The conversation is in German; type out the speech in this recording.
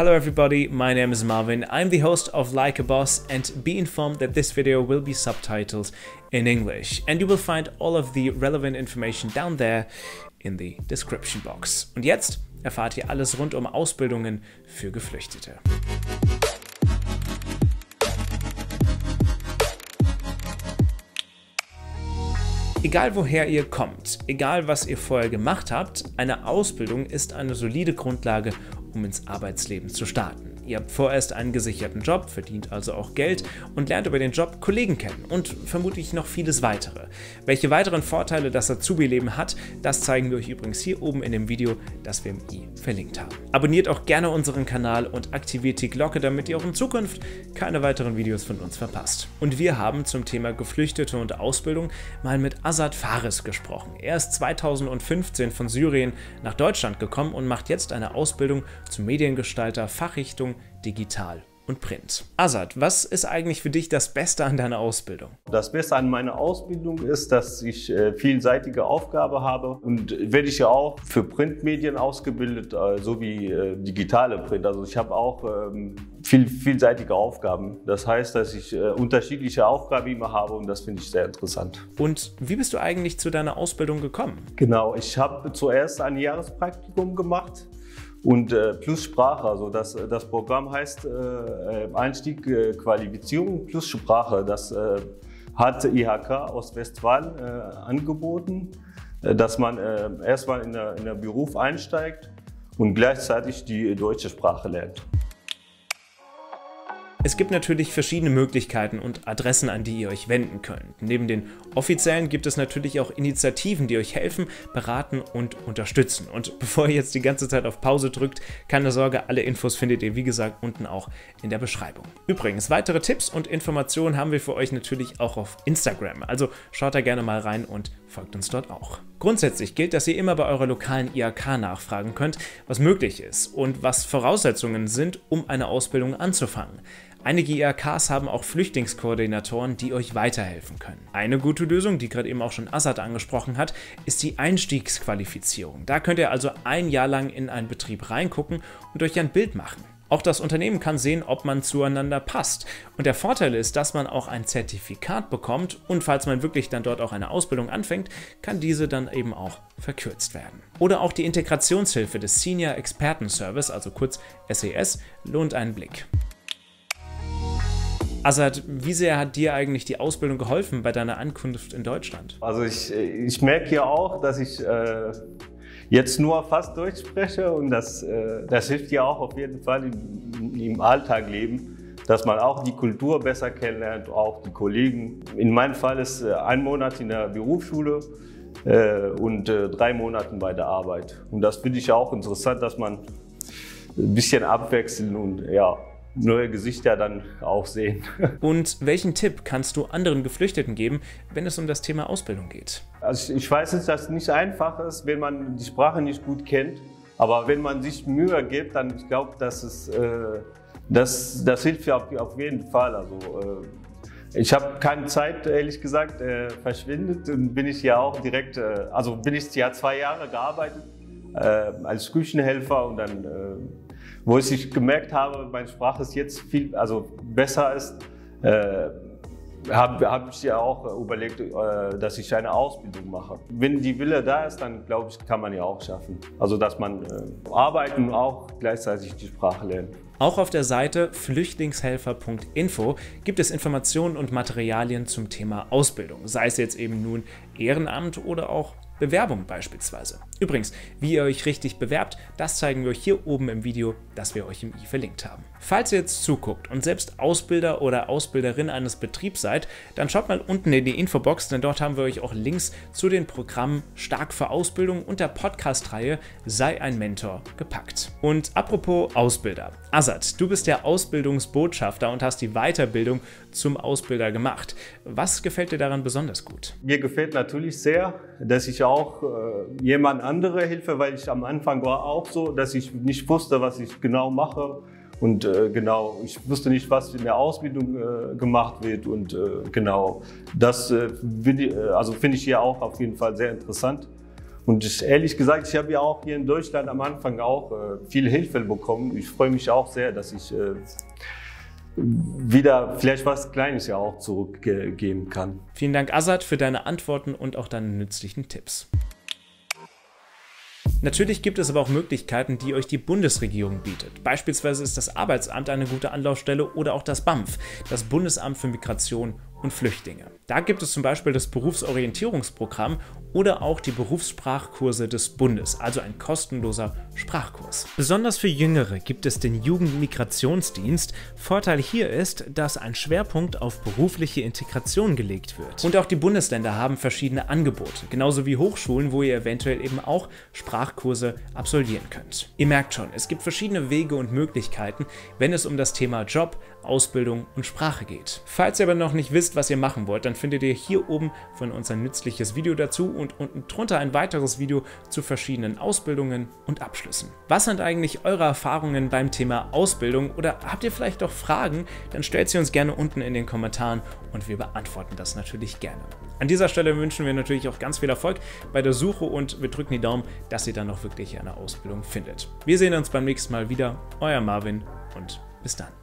Hello everybody, my name is Marvin. I'm the host of Like a Boss, and be informed that this video will be subtitled in English and you will find all of the relevant information down there in the description box. Und jetzt erfahrt ihr alles rund um Ausbildungen für Geflüchtete. Egal woher ihr kommt, egal was ihr vorher gemacht habt, eine Ausbildung ist eine solide Grundlage, um ins Arbeitsleben zu starten. Ihr habt vorerst einen gesicherten Job, verdient also auch Geld und lernt über den Job Kollegen kennen und vermutlich noch vieles weitere. Welche weiteren Vorteile das Azubi-Leben hat, das zeigen wir euch übrigens hier oben in dem Video, das wir im i verlinkt haben. Abonniert auch gerne unseren Kanal und aktiviert die Glocke, damit ihr auch in Zukunft keine weiteren Videos von uns verpasst. Und wir haben zum Thema Geflüchtete und Ausbildung mal mit Azad Fares gesprochen. Er ist 2015 von Syrien nach Deutschland gekommen und macht jetzt eine Ausbildung zum Mediengestalter, Fachrichtung Digital und Print. Azad, was ist eigentlich für dich das Beste an deiner Ausbildung? Das Beste an meiner Ausbildung ist, dass ich vielseitige Aufgabe habe und werde ich ja auch für Printmedien ausgebildet, sowie digitale Print. Also ich habe auch vielseitige Aufgaben. Das heißt, dass ich unterschiedliche Aufgaben immer habe und das finde ich sehr interessant. Und wie bist du eigentlich zu deiner Ausbildung gekommen? Genau, ich habe zuerst ein Jahrespraktikum gemacht. Und plus Sprache, also das Programm heißt Einstieg Qualifizierung plus Sprache. Das hat IHK aus Westfalen angeboten, dass man erstmal in der Beruf einsteigt und gleichzeitig die deutsche Sprache lernt. Es gibt natürlich verschiedene Möglichkeiten und Adressen, an die ihr euch wenden könnt. Neben den offiziellen gibt es natürlich auch Initiativen, die euch helfen, beraten und unterstützen. Und bevor ihr jetzt die ganze Zeit auf Pause drückt, keine Sorge, alle Infos findet ihr wie gesagt unten auch in der Beschreibung. Übrigens, weitere Tipps und Informationen haben wir für euch natürlich auch auf Instagram. Also schaut da gerne mal rein und folgt uns dort auch. Grundsätzlich gilt, dass ihr immer bei eurer lokalen IHK nachfragen könnt, was möglich ist und was Voraussetzungen sind, um eine Ausbildung anzufangen. Einige IHKs haben auch Flüchtlingskoordinatoren, die euch weiterhelfen können. Eine gute Lösung, die gerade eben auch schon Azad angesprochen hat, ist die Einstiegsqualifizierung. Da könnt ihr also ein Jahr lang in einen Betrieb reingucken und euch ein Bild machen. Auch das Unternehmen kann sehen, ob man zueinander passt. Und der Vorteil ist, dass man auch ein Zertifikat bekommt und falls man wirklich dann dort auch eine Ausbildung anfängt, kann diese dann eben auch verkürzt werden. Oder auch die Integrationshilfe des Senior Experten Service, also kurz SES, lohnt einen Blick. Azad, wie sehr hat dir eigentlich die Ausbildung geholfen bei deiner Ankunft in Deutschland? Also ich merke ja auch, dass ich jetzt nur fast Deutsch spreche und das hilft ja auch auf jeden Fall im Alltagleben, dass man auch die Kultur besser kennenlernt, auch die Kollegen. In meinem Fall ist ein Monat in der Berufsschule und 3 Monate bei der Arbeit. Und das finde ich auch interessant, dass man ein bisschen abwechseln und ja, neue Gesichter dann auch sehen. Und welchen Tipp kannst du anderen Geflüchteten geben, wenn es um das Thema Ausbildung geht? Also ich weiß, dass das nicht einfach ist, wenn man die Sprache nicht gut kennt. Aber wenn man sich Mühe gibt, dann ich glaube, das hilft auf jeden Fall. Also, ich habe keine Zeit, ehrlich gesagt, verschwendet und bin ich ja auch direkt, also bin ich ja 2 Jahre gearbeitet als Küchenhelfer und dann wo ich gemerkt habe, meine Sprache ist jetzt viel besser ist, habe ich ja auch überlegt, dass ich eine Ausbildung mache. Wenn die Wille da ist, dann glaube ich, kann man ja auch schaffen. Also dass man arbeiten und auch gleichzeitig die Sprache lernt. Auch auf der Seite flüchtlingshelfer.info gibt es Informationen und Materialien zum Thema Ausbildung, sei es jetzt eben nun Ehrenamt oder auch Bewerbung beispielsweise. Übrigens, wie ihr euch richtig bewerbt, das zeigen wir euch hier oben im Video, das wir euch im i verlinkt haben. Falls ihr jetzt zuguckt und selbst Ausbilder oder Ausbilderin eines Betriebs seid, dann schaut mal unten in die Infobox, denn dort haben wir euch auch Links zu den Programmen Stark für Ausbildung und der Podcast-Reihe Sei ein Mentor gepackt. Und apropos Ausbilder. Azad, du bist der Ausbildungsbotschafter und hast die Weiterbildung zum Ausbilder gemacht. Was gefällt dir daran besonders gut? Mir gefällt natürlich sehr, dass ich auch jemand andere helfe, weil ich am Anfang war auch so, dass ich nicht wusste, was ich genau mache. Und ich wusste nicht, was in der Ausbildung gemacht wird. Und das finde ich hier auch auf jeden Fall sehr interessant. Und ehrlich gesagt, ich habe ja auch hier in Deutschland am Anfang auch viel Hilfe bekommen. Ich freue mich auch sehr, dass ich wieder vielleicht was Kleines ja auch zurückgeben kann. Vielen Dank, Azad, für deine Antworten und auch deine nützlichen Tipps. Natürlich gibt es aber auch Möglichkeiten, die euch die Bundesregierung bietet. Beispielsweise ist das Arbeitsamt eine gute Anlaufstelle oder auch das BAMF, das Bundesamt für Migration und Flüchtlinge. Da gibt es zum Beispiel das Berufsorientierungsprogramm oder auch die Berufssprachkurse des Bundes, also ein kostenloser Sprachkurs. Besonders für Jüngere gibt es den Jugendmigrationsdienst. Vorteil hier ist, dass ein Schwerpunkt auf berufliche Integration gelegt wird. Und auch die Bundesländer haben verschiedene Angebote, genauso wie Hochschulen, wo ihr eventuell eben auch Sprachkurse absolvieren könnt. Ihr merkt schon, es gibt verschiedene Wege und Möglichkeiten, wenn es um das Thema Job, Ausbildung und Sprache geht. Falls ihr aber noch nicht wisst, was ihr machen wollt, dann findet ihr hier oben von uns ein nützliches Video dazu und unten drunter ein weiteres Video zu verschiedenen Ausbildungen und Abschlüssen. Was sind eigentlich eure Erfahrungen beim Thema Ausbildung oder habt ihr vielleicht auch Fragen? Dann stellt sie uns gerne unten in den Kommentaren und wir beantworten das natürlich gerne. An dieser Stelle wünschen wir natürlich auch ganz viel Erfolg bei der Suche und wir drücken die Daumen, dass ihr dann auch wirklich eine Ausbildung findet. Wir sehen uns beim nächsten Mal wieder. Euer Marvin und bis dann.